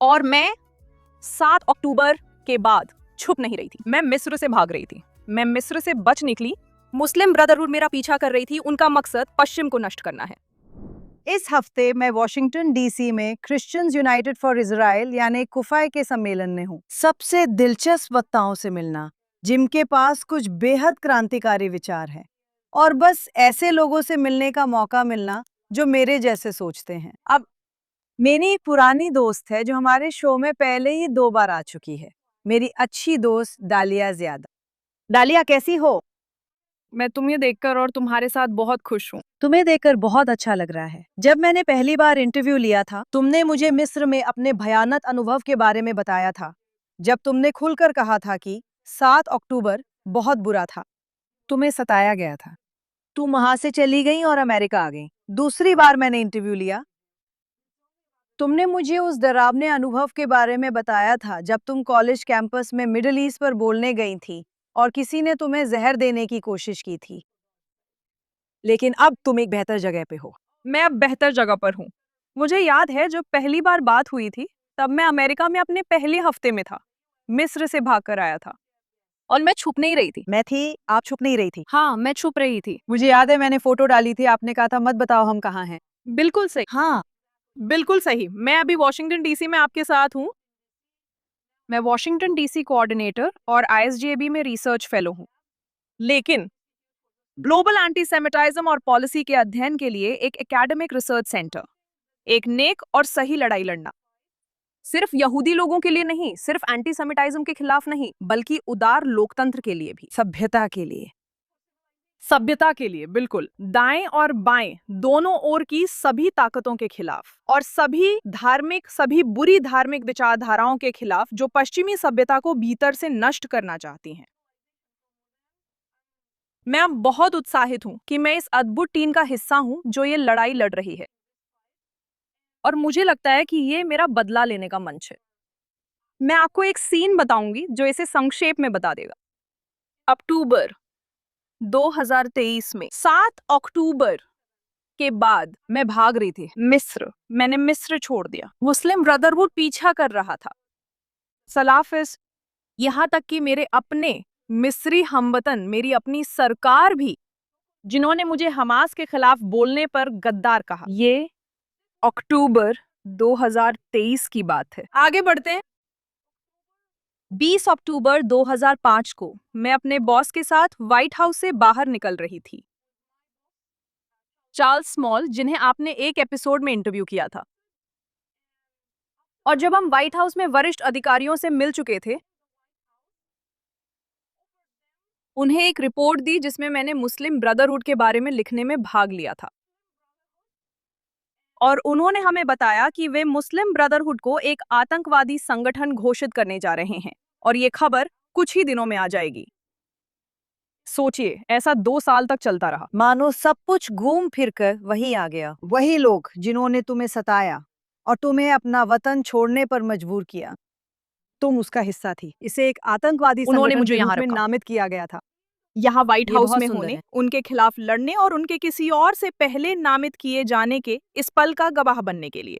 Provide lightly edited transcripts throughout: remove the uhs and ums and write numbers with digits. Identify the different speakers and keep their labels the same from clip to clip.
Speaker 1: और मैं 7 अक्टूबर के बाद छुप नहीं रही थी। मैं मिस्र से भाग रही थी। मैं मिस्र से बच निकली। मुस्लिम ब्रदरहुड मेरा पीछा कर रही थी। उनका मकसद पश्चिम को नष्ट करना है।
Speaker 2: इस हफ्ते मैं वॉशिंगटन डीसी में क्रिश्चियंस यूनाइटेड फॉर इजराइल यानी कुफाई के सम्मेलन में हूँ। सबसे दिलचस्प वक्ताओं से मिलना जिनके पास कुछ बेहद क्रांतिकारी विचार हैं, और बस ऐसे लोगों से मिलने का मौका मिलना जो मेरे जैसे सोचते हैं। अब मेरी एक पुरानी दोस्त है जो हमारे शो में पहले ही 2 बार आ चुकी है, मेरी अच्छी दोस्त डालिया ज़ियादा। डालिया, कैसी हो?
Speaker 1: मैं तुम्हें देखकर और तुम्हारे साथ बहुत खुश हूँ।
Speaker 2: तुम्हें देखकर बहुत अच्छा लग रहा है। जब मैंने पहली बार इंटरव्यू लिया था, तुमने मुझे मिस्र में अपने भयानक अनुभव के बारे में बताया था, जब तुमने खुलकर कहा था कि 7 अक्टूबर बहुत बुरा था, तुम्हें सताया गया था। तुम वहां से चली गई और अमेरिका आ गई। दूसरी बार मैंने इंटरव्यू लिया, तुमने मुझे उस डरावने अनुभव के बारे में बताया था जब तुम कॉलेज कैंपस में मिडिल ईस्ट पर बोलने गई थी और किसी ने तुम्हें जहर देने की कोशिश की थी। लेकिन अब तुम एक बेहतर जगह पे हो।
Speaker 1: मैं अब बेहतर जगह पर हूँ। मुझे याद है जब पहली बार बात हुई थी, तब मैं अमेरिका में अपने पहले हफ्ते में था। मिस्र से भागकर आया था और मैं छुप नहीं रही थी।
Speaker 2: मैं थी, आप छुप नहीं रही थी।
Speaker 1: हाँ, मैं छुप रही थी।
Speaker 2: मुझे याद है मैंने फोटो डाली थी, आपने कहा था मत बताओ हम कहाँ हैं।
Speaker 1: बिल्कुल सही।
Speaker 2: हाँ,
Speaker 1: बिल्कुल सही। मैं अभी वॉशिंगटन डीसी में आपके साथ हूँ। मैं वॉशिंगटन डीसी कोऑर्डिनेटर और आईएसजेबी में रिसर्च फेलो हूँ। लेकिन ग्लोबल एंटीसेमिटिज्म और पॉलिसी के अध्ययन के लिए एक एकेडमिक रिसर्च सेंटर, एक नेक और सही लड़ाई लड़ना, सिर्फ यहूदी लोगों के लिए नहीं, सिर्फ एंटीसेमिटिज्म के खिलाफ नहीं, बल्कि उदार लोकतंत्र के लिए भी,
Speaker 2: सभ्यता के लिए।
Speaker 1: सभ्यता के लिए। बिल्कुल, दाएं और बाएं दोनों ओर की सभी ताकतों के खिलाफ और सभी बुरी धार्मिक विचारधाराओं के खिलाफ जो पश्चिमी सभ्यता को भीतर से नष्ट करना चाहती हैं। मैं अब बहुत उत्साहित हूं कि मैं इस अद्भुत टीम का हिस्सा हूं जो ये लड़ाई लड़ रही है, और मुझे लगता है कि ये मेरा बदला लेने का मंच है। मैं आपको एक सीन बताऊंगी जो इसे संक्षेप में बता देगा। अक्टूबर 2023 में 7 अक्टूबर के बाद मैं भाग रही थी मिस्र। मैंने मिस्र छोड़ दिया। मुस्लिम ब्रदरहुड पीछा कर रहा था। सलाफिस्ट, यहाँ तक कि मेरे अपने मिस्री हमवतन, मेरी अपनी सरकार भी, जिन्होंने मुझे हमास के खिलाफ बोलने पर गद्दार कहा। ये अक्टूबर 2023 की बात है। आगे बढ़ते हैं। 20 अक्टूबर 2005 को मैं अपने बॉस के साथ व्हाइट हाउस से बाहर निकल रही थी। चार्ल्स स्मॉल, जिन्हें आपने एक एपिसोड में इंटरव्यू किया था। और जब हम व्हाइट हाउस में वरिष्ठ अधिकारियों से मिल चुके थे, उन्हें एक रिपोर्ट दी जिसमें मैंने मुस्लिम ब्रदरहुड के बारे में लिखने में भाग लिया था। और उन्होंने हमें बताया कि वे मुस्लिम ब्रदरहुड को एक आतंकवादी संगठन घोषित करने जा रहे हैं, और ये खबर कुछ ही दिनों में आ जाएगी। सोचिए, ऐसा 2 साल तक चलता रहा।
Speaker 2: मानो सब कुछ घूम फिर कर वही आ गया। वही लोग जिन्होंने तुम्हें सताया और तुम्हें अपना वतन छोड़ने पर मजबूर किया, तुम उसका हिस्सा थी। इसे एक आतंकवादी
Speaker 1: उन्होंने
Speaker 2: संगठन
Speaker 1: मुझे
Speaker 2: के रूप
Speaker 1: यहाँ
Speaker 2: में
Speaker 1: रखा,
Speaker 2: नामित किया गया था।
Speaker 1: यहाँ व्हाइट
Speaker 2: ये
Speaker 1: हाउस
Speaker 2: बहुत
Speaker 1: में
Speaker 2: सुंदर
Speaker 1: होने,
Speaker 2: है।
Speaker 1: उनके खिलाफ लड़ने और उनके किसी और से पहले नामित किए जाने के इस पल का गवाह बनने के लिए।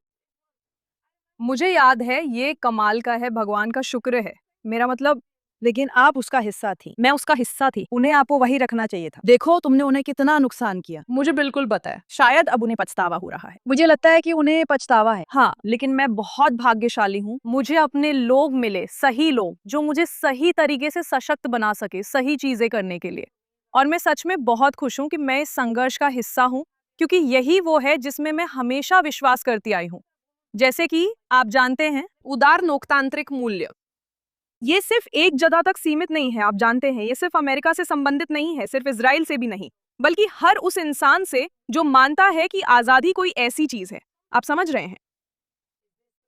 Speaker 1: मुझे याद है, ये कमाल का है, भगवान का शुक्र है। मेरा मतलब,
Speaker 2: लेकिन आप उसका हिस्सा थी।
Speaker 1: मैं उसका हिस्सा थी।
Speaker 2: उन्हें आपको वही रखना चाहिए था। देखो तुमने उन्हें कितना नुकसान किया।
Speaker 1: मुझे बिल्कुल पता है। शायद अब उन्हें पछतावा हो रहा है।
Speaker 2: मुझे लगता है कि उन्हें पछतावा है।
Speaker 1: हाँ, लेकिन मैं बहुत भाग्यशाली हूँ। मुझे अपने लोग मिले, सही लोग, जो मुझे सही तरीके से सशक्त बना सके सही चीजें करने के लिए। और मैं सच में बहुत खुश हूँ कि मैं इस संघर्ष का हिस्सा हूँ, क्योंकि यही वो है जिसमें मैं हमेशा विश्वास करती आई हूँ। जैसे कि आप जानते हैं, उदार लोकतांत्रिक मूल्य, ये सिर्फ एक जगह तक सीमित नहीं है। आप जानते हैं, ये सिर्फ अमेरिका से संबंधित नहीं है, सिर्फ इजराइल से भी नहीं, बल्कि हर उस इंसान से जो मानता है कि आजादी कोई ऐसी चीज है। आप समझ रहे हैं?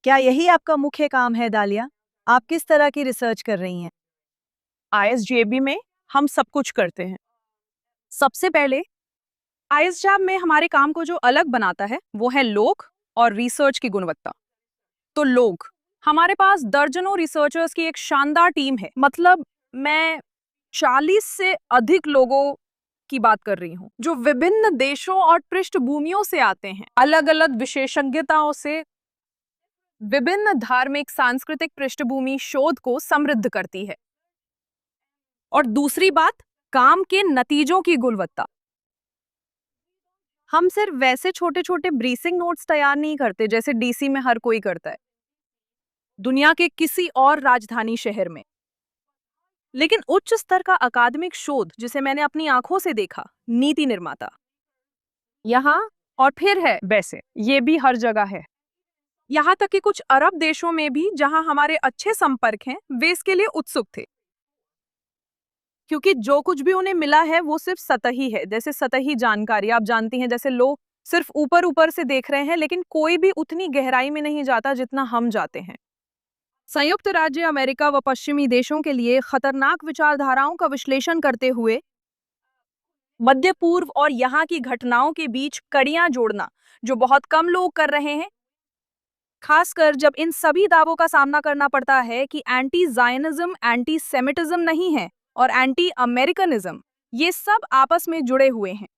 Speaker 2: क्या यही आपका मुख्य काम है डालिया? आप किस तरह की रिसर्च कर रही हैं?
Speaker 1: आईएसजेबी में हम सब कुछ करते हैं। सबसे पहले, आईएसजेब में हमारे काम को जो अलग बनाता है वो है लोग और रिसर्च की गुणवत्ता। तो लोग, हमारे पास दर्जनों रिसर्चर्स की एक शानदार टीम है। मतलब, मैं 40 से अधिक लोगों की बात कर रही हूँ जो विभिन्न देशों और पृष्ठभूमियों से आते हैं, अलग अलग विशेषज्ञताओं से विभिन्न धार्मिक सांस्कृतिक पृष्ठभूमि शोध को समृद्ध करती है। और दूसरी बात, काम के नतीजों की गुणवत्ता। हम सिर्फ वैसे छोटे छोटे ब्रीफिंग नोट्स तैयार नहीं करते जैसे डीसी में हर कोई करता है, दुनिया के किसी और राजधानी शहर में, लेकिन उच्च स्तर का अकादमिक शोध जिसे मैंने अपनी आंखों से देखा, नीति निर्माता यहाँ और फिर है वैसे ये भी हर जगह है, यहाँ तक कि कुछ अरब देशों में भी जहां हमारे अच्छे संपर्क हैं, वे इसके लिए उत्सुक थे, क्योंकि जो कुछ भी उन्हें मिला है वो सिर्फ सतही है, जैसे सतही जानकारी आप जानती हैं, जैसे लोग सिर्फ ऊपर ऊपर से देख रहे हैं लेकिन कोई भी उतनी गहराई में नहीं जाता जितना हम जाते हैं। संयुक्त राज्य अमेरिका व पश्चिमी देशों के लिए खतरनाक विचारधाराओं का विश्लेषण करते हुए मध्य पूर्व और यहाँ की घटनाओं के बीच कड़ियां जोड़ना, जो बहुत कम लोग कर रहे हैं, खासकर जब इन सभी दावों का सामना करना पड़ता है कि एंटी जायनिज्म एंटी सेमिटिज्म नहीं है और एंटी अमेरिकनिज्म, ये सब आपस में जुड़े हुए हैं।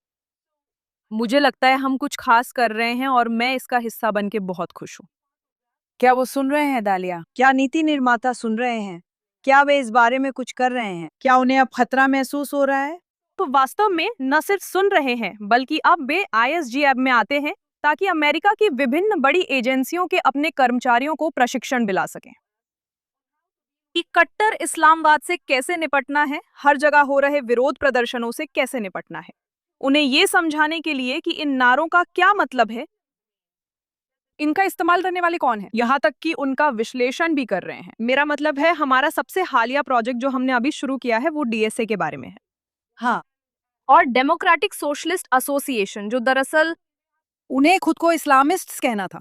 Speaker 1: मुझे लगता है हम कुछ खास कर रहे हैं और मैं इसका हिस्सा बन के बहुत खुश हूँ।
Speaker 2: क्या वो सुन रहे हैं दालिया? क्या नीति निर्माता सुन रहे हैं? क्या वे इस बारे में कुछ कर रहे हैं? क्या उन्हें अब खतरा महसूस हो रहा है?
Speaker 1: तो वास्तव में न सिर्फ सुन रहे हैं बल्कि अब वे ISG में आते हैं ताकि अमेरिका की विभिन्न बड़ी एजेंसियों के अपने कर्मचारियों को प्रशिक्षण दिला सकें कि कट्टर इस्लामवाद से कैसे निपटना है, हर जगह हो रहे विरोध प्रदर्शनों से कैसे निपटना है, उन्हें ये समझाने के लिए कि इन नारों का क्या मतलब है, इनका इस्तेमाल करने वाले कौन है, यहाँ तक कि उनका विश्लेषण भी कर रहे हैं। मेरा मतलब है हमारा सबसे हालिया प्रोजेक्ट जो हमने अभी शुरू किया है वो DSA के बारे में है।
Speaker 2: हाँ,
Speaker 1: और डेमोक्रेटिक सोशलिस्ट एसोसिएशन, जो दरअसल
Speaker 2: उन्हें खुद को इस्लामिस्ट कहना था।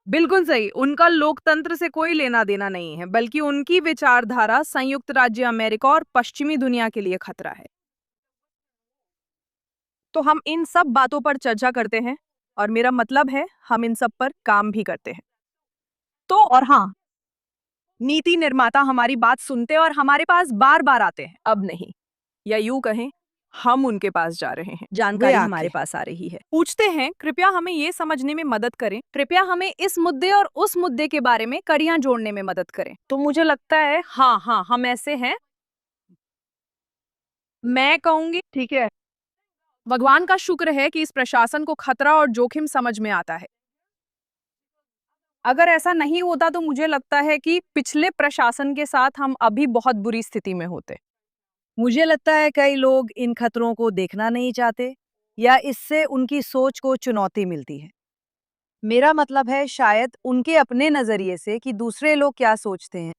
Speaker 1: बिल्कुल सही, उनका लोकतंत्र से कोई लेना देना नहीं है, बल्कि उनकी विचारधारा संयुक्त राज्य अमेरिका और पश्चिमी दुनिया के लिए खतरा है। तो हम इन सब बातों पर चर्चा करते हैं और मेरा मतलब है हम इन सब पर काम भी करते हैं। तो और हाँ, नीति निर्माता हमारी बात सुनते और हमारे पास बार बार आते हैं, अब नहीं, या यूं कहें हम उनके पास जा रहे हैं, जानकारी हमारे पास आ रही है, पूछते हैं कृपया हमें ये समझने में मदद करें, कृपया हमें इस मुद्दे और उस मुद्दे के बारे में कड़ियां जोड़ने में मदद करें। तो मुझे लगता है हाँ हम ऐसे हैं, मैं कहूंगी ठीक है, भगवान का शुक्र है कि इस प्रशासन को खतरा और जोखिम समझ में आता है। अगर ऐसा नहीं होता तो मुझे लगता है कि पिछले प्रशासन के साथ हम अभी बहुत बुरी स्थिति में होते।
Speaker 2: मुझे लगता है कई लोग इन खतरों को देखना नहीं चाहते या इससे उनकी सोच को चुनौती मिलती है। मेरा मतलब है शायद उनके अपने नजरिए से कि दूसरे लोग क्या सोचते हैं,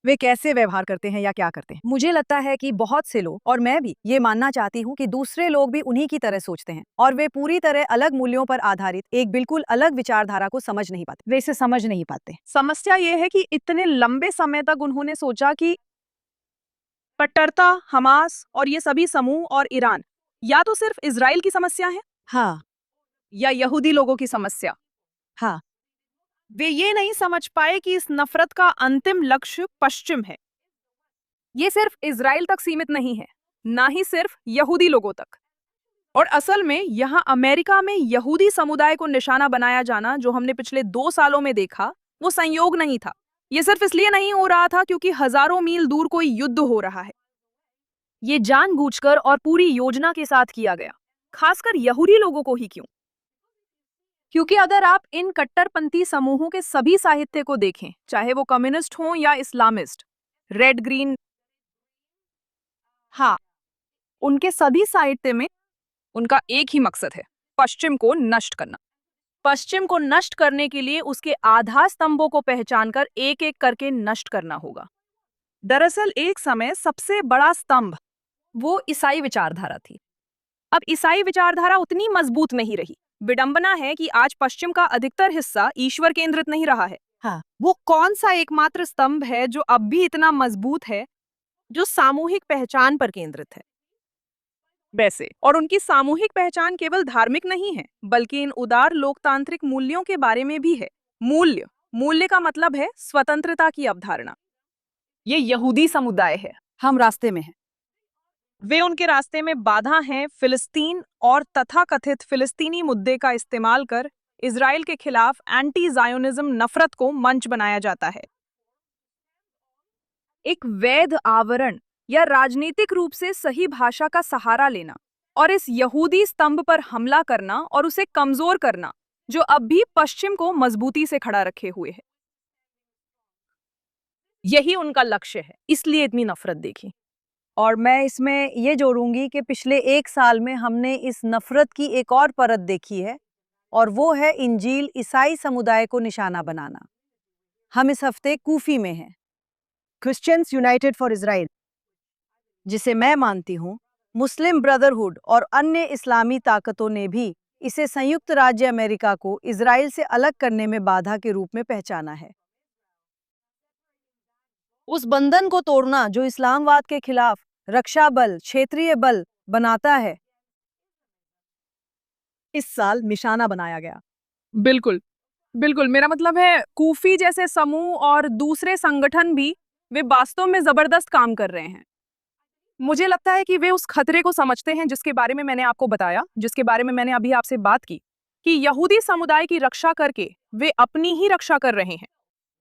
Speaker 2: वे कैसे व्यवहार करते हैं या क्या करते हैं। मुझे लगता है कि बहुत से लोग और मैं भी ये मानना चाहती हूँ कि दूसरे लोग भी उन्हीं की तरह सोचते हैं और वे पूरी तरह अलग मूल्यों पर आधारित एक बिल्कुल अलग विचारधारा को समझ नहीं पाते, वे इसे समझ नहीं पाते।
Speaker 1: समस्या ये है कि इतने लंबे समय तक उन्होंने सोचा कि कट्टरता, हमास और ये सभी समूह और ईरान या तो सिर्फ इजराइल की समस्या है,
Speaker 2: हाँ
Speaker 1: या यहूदी लोगों की समस्या।
Speaker 2: हाँ,
Speaker 1: वे ये नहीं समझ पाए कि इस नफरत का अंतिम लक्ष्य पश्चिम है। ये सिर्फ इजराइल तक सीमित नहीं है, ना ही सिर्फ यहूदी लोगों तक। और असल में यहाँ अमेरिका में यहूदी समुदाय को निशाना बनाया जाना जो हमने पिछले 2 सालों में देखा, वो संयोग नहीं था। ये सिर्फ इसलिए नहीं हो रहा था क्योंकि हजारों मील दूर कोई युद्ध हो रहा है। ये जानबूझकर और पूरी योजना के साथ किया गया, खासकर यहूदी लोगों को ही क्यों? क्योंकि अगर आप इन कट्टरपंथी समूहों के सभी साहित्य को देखें, चाहे वो कम्युनिस्ट हों या इस्लामिस्ट, रेड ग्रीन, हाँ, उनके सभी साहित्य में उनका एक ही मकसद है, पश्चिम को नष्ट करना। पश्चिम को नष्ट करने के लिए उसके आधार स्तंभों को पहचानकर एक एक करके नष्ट करना होगा। दरअसल एक समय सबसे बड़ा स्तंभ वो ईसाई विचारधारा थी। अब ईसाई विचारधारा उतनी मजबूत नहीं रही। विडंबना है कि आज पश्चिम का अधिकतर हिस्सा ईश्वर केंद्रित नहीं रहा है।
Speaker 2: हाँ,
Speaker 1: वो कौन सा एकमात्र स्तंभ है जो अब भी इतना मजबूत है, जो सामूहिक पहचान पर केंद्रित है? वैसे, और उनकी सामूहिक पहचान केवल धार्मिक नहीं है, बल्कि इन उदार लोकतांत्रिक मूल्यों के बारे में भी है। मूल्य का मतलब है स्वतंत्रता की अवधारणा। ये यहूदी समुदाय है,
Speaker 2: हम रास्ते में हैं।
Speaker 1: वे उनके रास्ते में बाधा हैं। फिलिस्तीन और तथाकथित फिलिस्तीनी मुद्दे का इस्तेमाल कर इजराइल के खिलाफ एंटी जायोनिज्म नफरत को मंच बनाया जाता है। एक वैध आवरण या राजनीतिक रूप से सही भाषा का सहारा लेना और इस यहूदी स्तंभ पर हमला करना और उसे कमजोर करना, जो अब भी पश्चिम को मजबूती से खड़ा रखे हुए है। यही उनका लक्ष्य है, इसलिए इतनी नफरत देखी।
Speaker 2: और मैं इसमें ये जोड़ूंगी कि पिछले 1 साल में हमने इस नफरत की एक और परत देखी है, और वो है इंजील ईसाई समुदाय को निशाना बनाना। हम इस हफ्ते कूफी में हैं, क्रिश्चियंस यूनाइटेड फॉर इजराइल, जिसे मैं मानती हूँ मुस्लिम ब्रदरहुड और अन्य इस्लामी ताकतों ने भी इसे संयुक्त राज्य अमेरिका को इजराइल से अलग करने में बाधा के रूप में पहचाना है। उस बंधन को तोड़ना जो इस्लामवाद के खिलाफ रक्षा बल, क्षेत्रीय बल बनाता है, इस साल निशाना बनाया गया।
Speaker 1: बिल्कुल, बिल्कुल। मेरा मतलब है कूफी जैसे समूह और दूसरे संगठन भी वे वास्तव में जबरदस्त काम कर रहे हैं। मुझे लगता है कि वे उस खतरे को समझते हैं जिसके बारे में मैंने आपको बताया, जिसके बारे में मैंने अभी आपसे बात की, कि यहूदी समुदाय की रक्षा करके वे अपनी ही रक्षा कर रहे हैं।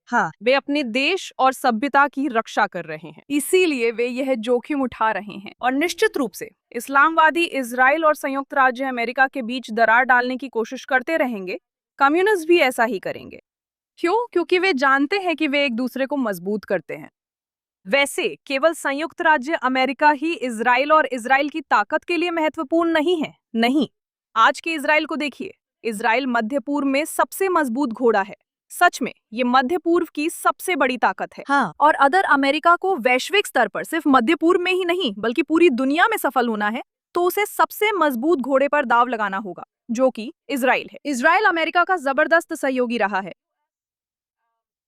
Speaker 2: हाँ,
Speaker 1: वे अपने देश और सभ्यता की रक्षा कर रहे हैं, इसीलिए वे यह जोखिम उठा रहे हैं। और निश्चित रूप से इस्लामवादी इजराइल और संयुक्त राज्य अमेरिका के बीच दरार डालने की कोशिश करते रहेंगे। कम्युनिस्ट भी ऐसा ही करेंगे। क्यों? क्योंकि वे जानते हैं कि वे एक दूसरे को मजबूत करते हैं। वैसे केवल संयुक्त राज्य अमेरिका ही इजराइल और इजराइल की ताकत के लिए महत्वपूर्ण नहीं है। नहीं, आज के इजराइल को देखिए। इजराइल मध्य पूर्व में सबसे मजबूत घोड़ा है। सच में ये मध्य पूर्व की सबसे बड़ी ताकत है।
Speaker 2: हाँ,
Speaker 1: और अगर अमेरिका को वैश्विक स्तर पर सिर्फ मध्य पूर्व में ही नहीं बल्कि पूरी दुनिया में सफल होना है, तो उसे सबसे मजबूत घोड़े पर दाव लगाना होगा, जो कि इजराइल है। इजराइल अमेरिका का जबरदस्त सहयोगी रहा है,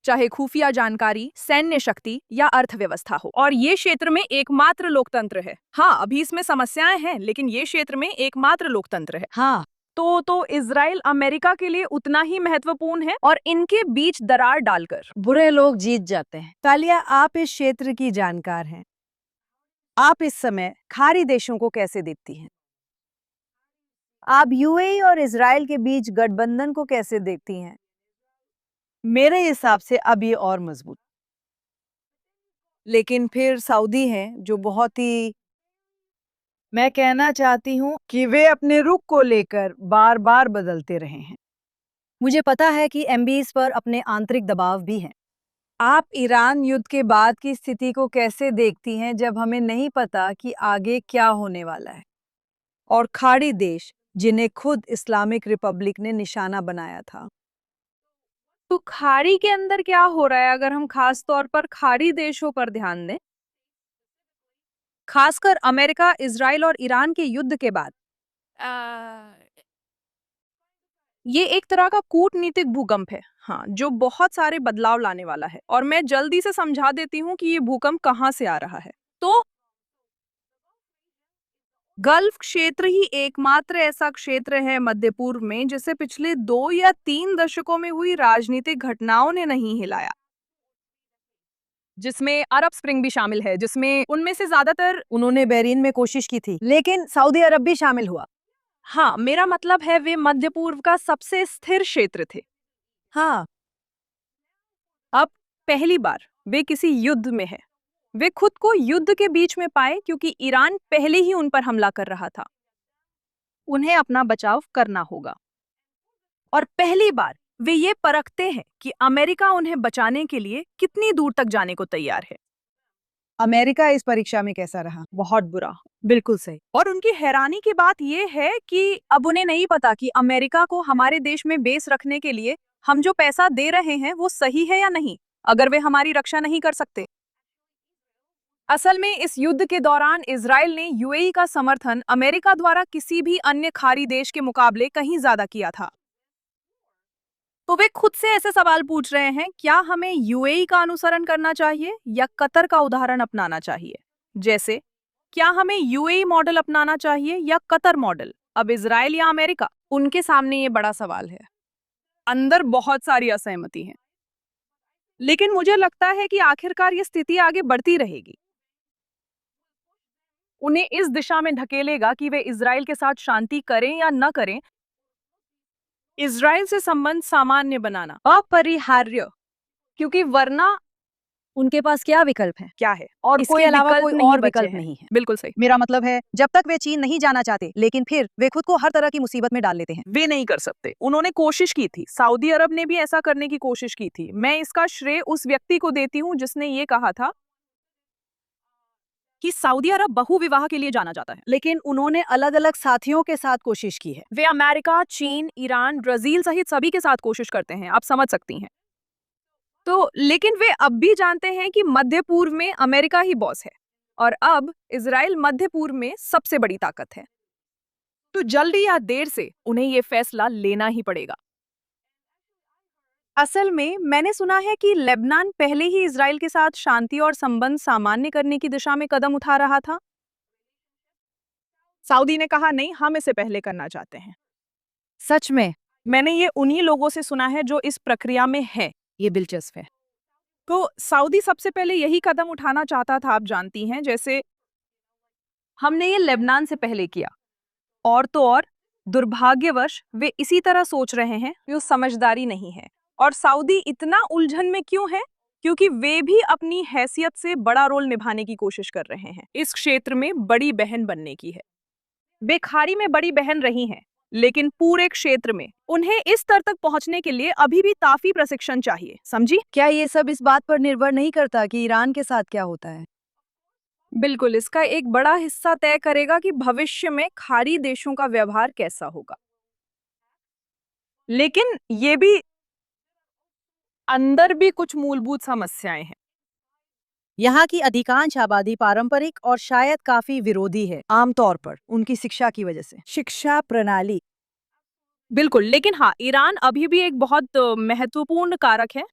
Speaker 1: चाहे खुफिया जानकारी, सैन्य शक्ति या अर्थव्यवस्था हो। और ये क्षेत्र में एकमात्र लोकतंत्र है। हाँ, अभी इसमें समस्याएं हैं, लेकिन ये क्षेत्र में एकमात्र लोकतंत्र है।
Speaker 2: हाँ,
Speaker 1: तो इजराइल अमेरिका के लिए उतना ही महत्वपूर्ण है, और इनके बीच दरार डालकर
Speaker 2: बुरे लोग जीत जाते हैं। तालिया, आप इस क्षेत्र की जानकार हैं। आप इस समय खाड़ी देशों को कैसे देखती हैं? आप यूएई और इजराइल के बीच गठबंधन को कैसे देखती हैं? मेरे हिसाब से अब ये और मजबूत। लेकिन फिर सऊदी हैं जो बहुत ही, मैं कहना चाहती हूँ कि वे अपने रुख को लेकर बार-बार बदलते रहे हैं। मुझे पता है कि एमबीएस पर अपने आंतरिक दबाव भी हैं। आप ईरान युद्ध के बाद की स्थिति को कैसे देखती हैं जब हमें नहीं पता कि आगे क्या होने वाला है? और खाड़ी देश जिन्हें खुद इस्लामिक रिपब्लिक ने निशाना बनाया था।
Speaker 1: तो खाड़ी के अंदर क्या हो रहा है? अगर हम खास तौर पर खाड़ी देशों पर ध्यान दें, खासकर अमेरिका, इजराइल और ईरान के युद्ध के बाद, ये एक तरह का कूटनीतिक भूकंप है। हाँ, जो बहुत सारे बदलाव लाने वाला है। और मैं जल्दी से समझा देती हूँ कि ये भूकंप कहाँ से आ रहा है। तो गल्फ क्षेत्र ही एकमात्र ऐसा क्षेत्र है मध्य पूर्व में जिसे पिछले 2 या 3 दशकों में हुई राजनीतिक घटनाओं ने नहीं हिलाया, जिसमें अरब स्प्रिंग भी शामिल है, जिसमें उनमें से ज्यादातर,
Speaker 2: उन्होंने बहरीन में कोशिश की थी, लेकिन सऊदी अरब भी शामिल हुआ।
Speaker 1: हाँ, मेरा मतलब है वे मध्य पूर्व का सबसे स्थिर क्षेत्र थे।
Speaker 2: हाँ,
Speaker 1: अब पहली बार वे किसी युद्ध में है। वे खुद को युद्ध के बीच में पाए क्योंकि ईरान पहले ही उन पर हमला कर रहा था। उन्हें अपना बचाव करना होगा। और पहली बार वे ये परखते हैं कि अमेरिका उन्हें बचाने के लिए कितनी दूर तक जाने को तैयार है।
Speaker 2: अमेरिका इस परीक्षा में कैसा रहा?
Speaker 1: बहुत बुरा।
Speaker 2: बिल्कुल सही।
Speaker 1: और उनकी हैरानी की बात यह है कि अब उन्हें नहीं पता कि अमेरिका को हमारे देश में बेस रखने के लिए हम जो पैसा दे रहे हैं वो सही है या नहीं, अगर वे हमारी रक्षा नहीं कर सकते। असल में इस युद्ध के दौरान इजराइल ने यूएई का समर्थन अमेरिका द्वारा किसी भी अन्य खाड़ी देश के मुकाबले कहीं ज्यादा किया था। तो वे खुद से ऐसे सवाल पूछ रहे हैं, क्या हमें यूएई का अनुसरण करना चाहिए या कतर का उदाहरण अपनाना चाहिए? जैसे, क्या हमें यूएई मॉडल अपनाना चाहिए या कतर मॉडल? अब इजराइल या अमेरिका, उनके सामने ये बड़ा सवाल है। अंदर बहुत सारी असहमति है, लेकिन मुझे लगता है कि आखिरकार ये स्थिति आगे बढ़ती रहेगी। उन्हें इस दिशा में धकेलेगा कि वे इजराइल के साथ शांति करें या न करें। इजराइल से संबंध सामान्य बनाना अपरिहार्य, क्योंकि वरना
Speaker 2: उनके पास क्या विकल्प है?
Speaker 1: क्या है
Speaker 2: और
Speaker 1: इसके
Speaker 2: कोई अलावा
Speaker 1: विकल्प
Speaker 2: कोई
Speaker 1: नहीं
Speaker 2: और
Speaker 1: बचे
Speaker 2: विकल्प
Speaker 1: हैं।
Speaker 2: नहीं है।
Speaker 1: बिल्कुल सही।
Speaker 2: मेरा मतलब है, जब तक वे चीन नहीं जाना चाहते, लेकिन फिर वे खुद को हर तरह की मुसीबत में डाल लेते हैं।
Speaker 1: वे नहीं कर सकते। उन्होंने कोशिश की थी, सऊदी अरब ने भी ऐसा करने की कोशिश की थी। मैं इसका श्रेय उस व्यक्ति को देती हूँ जिसने ये कहा था कि सऊदी अरब बहुविवाह के लिए जाना जाता है।
Speaker 2: लेकिन उन्होंने अलग-अलग साथियों के साथ कोशिश की है।
Speaker 1: वे अमेरिका, चीन, ईरान, ब्राजील सहित सभी के साथ कोशिश करते हैं, आप समझ सकती हैं। तो लेकिन वे अब भी जानते हैं कि मध्य पूर्व में अमेरिका ही बॉस है और अब इजराइल मध्य पूर्व में सबसे बड़ी ताकत है। तो जल्दी या देर से उन्हें यह फैसला लेना ही पड़ेगा। असल में मैंने सुना है कि लेबनान पहले ही इजराइल के साथ शांति और संबंध सामान्य करने की दिशा में कदम उठा रहा था। सऊदी ने कहा नहीं, हम इसे पहले करना चाहते हैं।
Speaker 2: सच में?
Speaker 1: मैंने ये उन्हीं लोगों से सुना है जो इस प्रक्रिया में है।
Speaker 2: ये दिलचस्प है।
Speaker 1: तो सऊदी सबसे पहले यही कदम उठाना चाहता था, आप जानती हैं, जैसे हमने ये लेबनान से पहले किया। और तो और दुर्भाग्यवश वे इसी तरह सोच रहे हैं, जो समझदारी नहीं है। और सऊदी इतना उलझन में क्यों है? क्योंकि वे भी अपनी हैसियत से बड़ा रोल निभाने की कोशिश कर रहे हैं। इस क्षेत्र में बड़ी बहन बनने की है। वे खाड़ी में बड़ी बहन रही हैं, लेकिन पूरे क्षेत्र में उन्हें इस स्तर तक पहुंचने के लिए अभी भी काफी प्रशिक्षण चाहिए, समझी?
Speaker 2: क्या ये सब इस बात पर निर्भर नहीं करता कि ईरान के साथ क्या होता है?
Speaker 1: बिल्कुल, इसका एक बड़ा हिस्सा तय करेगा कि भविष्य में खाड़ी देशों का व्यवहार कैसा होगा। लेकिन ये भी अंदर भी कुछ मूलभूत समस्याएं हैं।
Speaker 2: यहाँ की अधिकांश आबादी पारंपरिक और शायद काफी विरोधी है, आमतौर पर उनकी शिक्षा की वजह से। शिक्षा प्रणाली।
Speaker 1: बिल्कुल, लेकिन हाँ, ईरान अभी भी एक बहुत महत्वपूर्ण कारक है।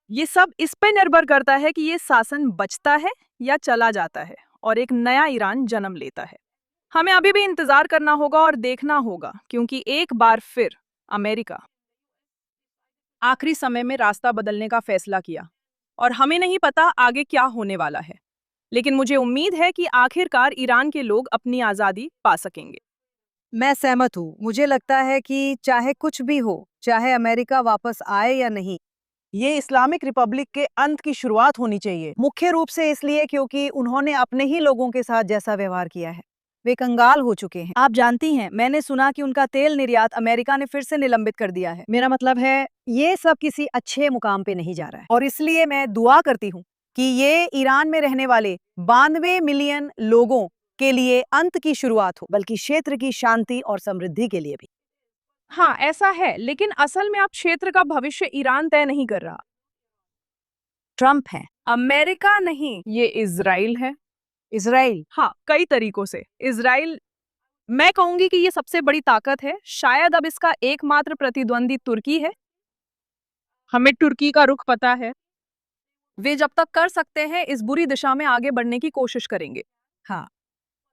Speaker 1: ये सब इस पर निर्भर करता है कि ये शासन बचता है या चला जाता है और एक नया ईरान जन्म लेता है। हमें अभी भी इंतजार करना होगा और देखना होगा, क्योंकि एक बार फिर अमेरिका आखिरी समय में रास्ता बदलने का फैसला किया और हमें नहीं पता आगे क्या होने वाला है। लेकिन मुझे उम्मीद है कि आखिरकार ईरान के लोग अपनी आज़ादी पा सकेंगे।
Speaker 2: मैं सहमत हूँ। मुझे लगता है कि चाहे कुछ भी हो, चाहे अमेरिका वापस आए या नहीं, ये इस्लामिक रिपब्लिक के अंत की शुरुआत होनी चाहिए। मुख्य रूप से इसलिए क्योंकि उन्होंने अपने ही लोगों के साथ जैसा व्यवहार किया है। वे कंगाल हो चुके हैं। आप जानती हैं, मैंने सुना कि उनका तेल निर्यात अमेरिका ने फिर से निलंबित कर दिया है। मेरा मतलब है, ये सब किसी अच्छे मुकाम पे नहीं जा रहा है और इसलिए मैं दुआ करती हूँ कि ये ईरान में रहने वाले 92 मिलियन लोगों के लिए अंत की शुरुआत हो, बल्कि क्षेत्र की शांति और समृद्धि के लिए भी।
Speaker 1: हाँ, ऐसा है, लेकिन असल में अब क्षेत्र का भविष्य ईरान तय नहीं कर रहा।
Speaker 2: ट्रंप है।
Speaker 1: अमेरिका नहीं, ये इजराइल है।
Speaker 2: इजराइल।
Speaker 1: हाँ, कई तरीकों से इजराइल। मैं कहूंगी कि ये सबसे बड़ी ताकत है। शायद अब इसका एकमात्र प्रतिद्वंदी तुर्की है। हमें तुर्की का रुख पता है। वे जब तक कर सकते हैं इस बुरी दिशा में आगे बढ़ने की कोशिश करेंगे।
Speaker 2: हाँ।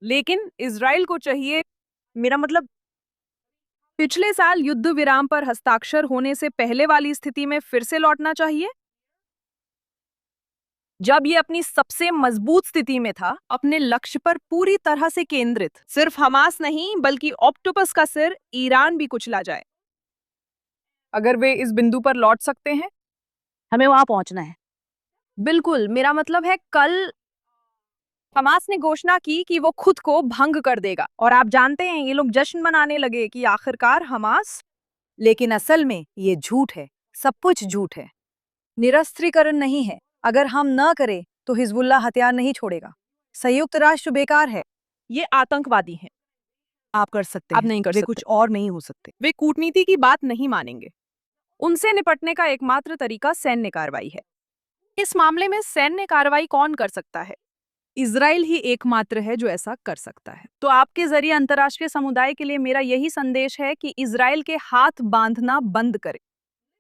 Speaker 1: लेकिन इजराइल को चाहिए, मेरा मतलब, पिछले साल युद्ध विराम पर हस्ताक्षर होने से पहले वाली स्थिति में फिर से लौटना चाहिए, जब ये अपनी सबसे मजबूत स्थिति में था, अपने लक्ष्य पर पूरी तरह से केंद्रित। सिर्फ हमास नहीं, बल्कि ऑक्टोपस का सिर ईरान भी कुचला जाए। अगर वे इस बिंदु पर लौट सकते हैं,
Speaker 2: हमें वहां पहुंचना है।
Speaker 1: बिल्कुल, मेरा मतलब है, कल हमास ने घोषणा की कि वो खुद को भंग कर देगा और आप जानते हैं, ये लोग जश्न मनाने लगे कि आखिरकार हमास।
Speaker 2: लेकिन असल में ये झूठ है। सब कुछ झूठ है। निरस्त्रीकरण नहीं है। अगर हम न करें तो हिजबुल्लाह हथियार नहीं छोड़ेगा। संयुक्त राष्ट्र बेकार है।
Speaker 1: ये आतंकवादी हैं।
Speaker 2: आप कर सकते
Speaker 1: आप
Speaker 2: हैं।
Speaker 1: नहीं कर
Speaker 2: वे
Speaker 1: सकते।
Speaker 2: कुछ और नहीं हो सकते।
Speaker 1: वे कूटनीति की बात नहीं मानेंगे। उनसे निपटने का एकमात्र तरीका सैन्य कार्रवाई है। इस मामले में सैन्य कार्रवाई कौन कर सकता है? इजराइल ही एकमात्र है जो ऐसा कर सकता है। तो आपके जरिए अंतर्राष्ट्रीय समुदाय के लिए मेरा यही संदेश है कि इजराइल के हाथ बांधना बंद करें।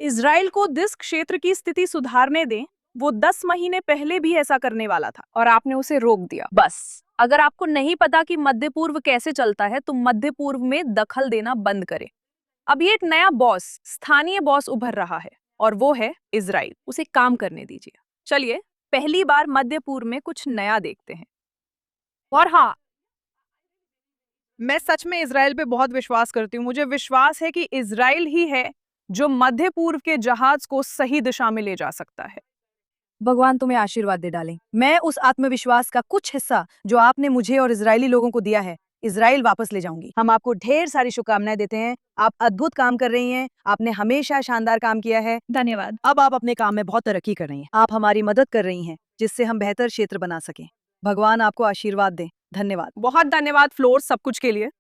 Speaker 1: इजराइल को जिस क्षेत्र की स्थिति सुधारने दें, वो 10 महीने पहले भी ऐसा करने वाला था और आपने उसे रोक दिया। बस, अगर आपको नहीं पता कि मध्य पूर्व कैसे चलता है, तो मध्य पूर्व में दखल देना बंद करें। अब ये एक नया बॉस, स्थानीय बॉस उभर रहा है और वो है इजराइल। उसे काम करने दीजिए। चलिए, पहली बार मध्य पूर्व में कुछ नया देखते हैं। और हाँ, मैं सच में इज़राइल पे बहुत विश्वास करती हूँ। मुझे विश्वास है कि इज़राइल ही है जो मध्य पूर्व के जहाज को सही दिशा में ले जा सकता है।
Speaker 2: भगवान तुम्हें आशीर्वाद दे डालें। मैं उस आत्मविश्वास का कुछ हिस्सा जो आपने मुझे और इजरायली लोगों को दिया है, इजराइल वापस ले जाऊंगी। हम आपको ढेर सारी शुभकामनाएं देते हैं। आप अद्भुत काम कर रही हैं। आपने हमेशा शानदार काम किया है।
Speaker 1: धन्यवाद।
Speaker 2: अब आप अपने काम में बहुत तरक्की कर रही हैं। आप हमारी मदद कर रही हैं, जिससे हम बेहतर क्षेत्र बना सकें। भगवान आपको आशीर्वाद दें। धन्यवाद।
Speaker 1: बहुत धन्यवाद फ्लोर सब कुछ के लिए।